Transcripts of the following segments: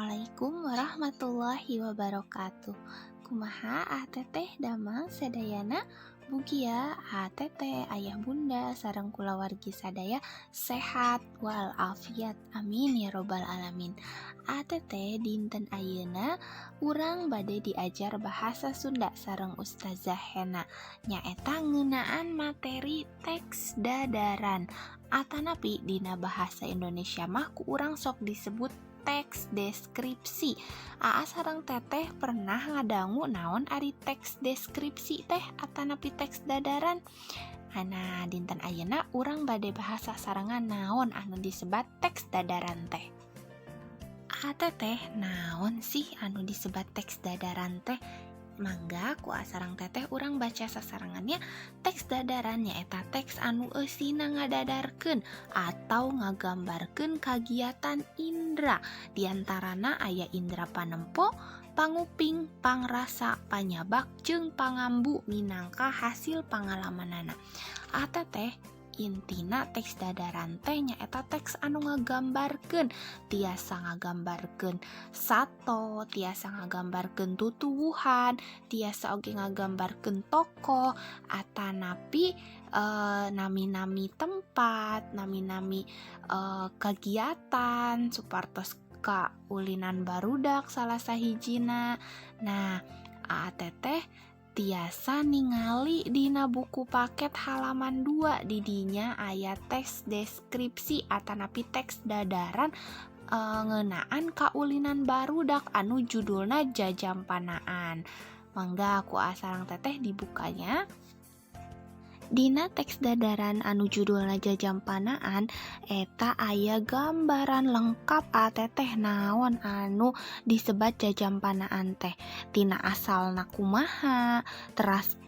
Assalamualaikum warahmatullahi wabarakatuh. Kumaha teteh damang sadayana bugia teteh ayah bunda sareng kulawargi sadaya sehat walafiat amin ya robbal alamin. Teteh dinten ayeuna urang bade diajar bahasa Sunda sareng Ustazah Hena nyaeta ngeunaan materi teks dadaran atanapi dina bahasa Indonesia mah ku urang sok disebut teks deskripsi. Sareng teteh pernah ngadangu naon ari teks deskripsi teh atanapi teks dadaran. Dinten ayeuna urang bade bahasa sarengan naon anu disebat teks dadaran teh. Teteh naon sih anu disebat teks dadaran teh? Mangga ku sareng teteh urang baca sasarangannya. Teks dadaran nyaeta teks anu eusina ngadadarkeun atau ngagambarkeun kagiatan indra, diantarana aya indra panempo, panguping, pangrasa, panyabak, jeung pangambu minangka hasil pangalamanana. Teteh intina teks dadaran teh nyaeta teks anu ngagambarkeun, tiasa ngagambarkeun sato, tiasa ngagambarkeun tutuwuhan, tiasa oge ngagambarkeun tokoh, atanapi nami-nami tempat, nami-nami kegiatan supartos kaulinan barudak salah sahijina. Teteh tiasa ningali dina buku paket halaman 2 didinya aya teks deskripsi atanapi teks dadaran ngeunaan kaulinan barudak anu judulna Jajampanaan. Mangga ku sareng teteh dibukanya. Dina teks dadaran anu judulna Jajampanaan eta aya gambaran lengkap teteh naon anu disebat jajampanaan teh, tina asalna kumaha, teras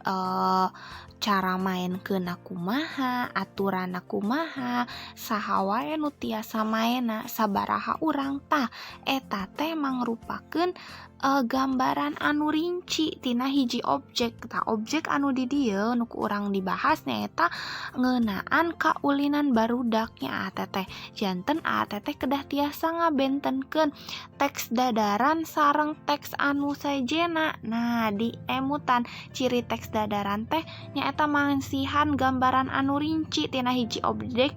cara maenkeunna kumaha, aturanna kumaha, saha wae nu tiasa maena, sabaraha urang tah. Eta teh mangrupakeun gambaran anu rinci tina hiji objek. Objek anu di dieu nu ku urang dibahas nyaeta ngeunaan kaulinan barudaknya teteh. Janten teteh kedah tiasa ngabentenkeun teks dadaran sareng teks anu sajena. Di emutan ciri teks dadaran teh nyaeta mangsihan gambaran anu rinci tina hiji objek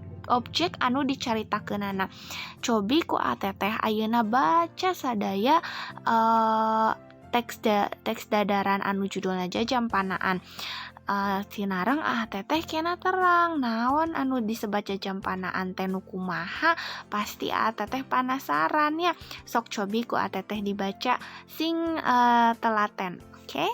anu dicaritakeunana. Cobi ku teteh ayeuna baca sadaya teks dadaran anu judulna Jajampanaan. Sinareng teteh kena terang naon anu disebat jajampanaan teh nu kumaha, pasti teteh penasaran ya. Sok cobi ku teteh dibaca sing telaten. Oke?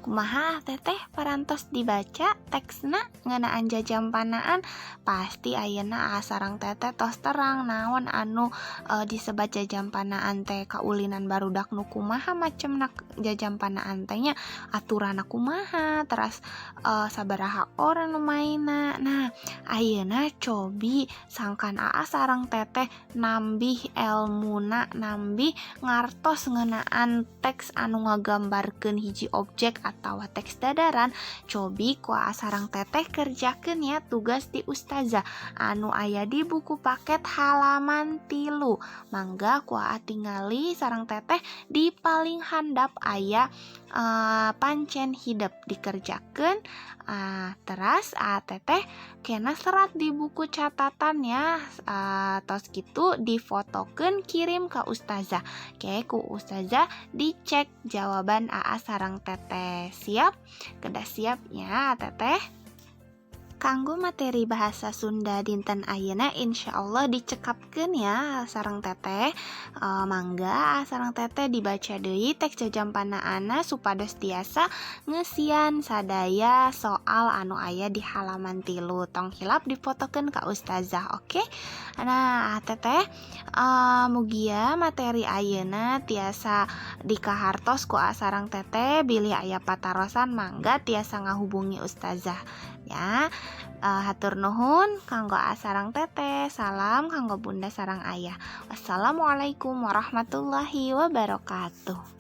Kumaha teteh parantos dibaca teksna ngeunaan Jajampanaan? Pasti ayeuna sareng teteh tos terang naon anu disebat Jajampanaan teh, kaulinan barudak nu kumaha macemna Jajampanaan teh nya, aturanna kumaha, teras sabaraha orang nu maena. Ayeuna cobi sangkan sareng teteh nambih elmuna, nambih ngartos ngeunaan teks anu ngagambarkeun hiji objek atau teks dadaran. Cobi ku sareng teteh kerjakeun ya tugas di Ustazah anu aya di buku paket halaman 3. Mangga ku tingali sareng teteh di paling handap aya pancen hidup dikerjakeun. Teras teteh kena serat di buku catatan ya, tos gitu difotokeun kirim ke Ustazah. Oke, ku Ustazah dicek jawaban sareng teteh. Siap? Kedah siapnya teteh? Kanggo materi bahasa Sunda dinten ayeuna insyaallah dicekapkeun ya sareng teteh. Mangga sareng teteh dibaca deui teks Jajampanaanna supados tiasa ngeusian sadaya soal anu aya di halaman 3. Tong hilap difotokeun ka Ustazah. Oke? Teteh mugia materi ayeuna tiasa dikahartos ku sareng teteh. Bilih aya patarosan mangga tiasa ngahubungi Ustazah ya. Hatur nuhun kanggo sareng teteh. Salam kanggo bunda sareng ayah. Wassalamualaikum warahmatullahi wabarakatuh.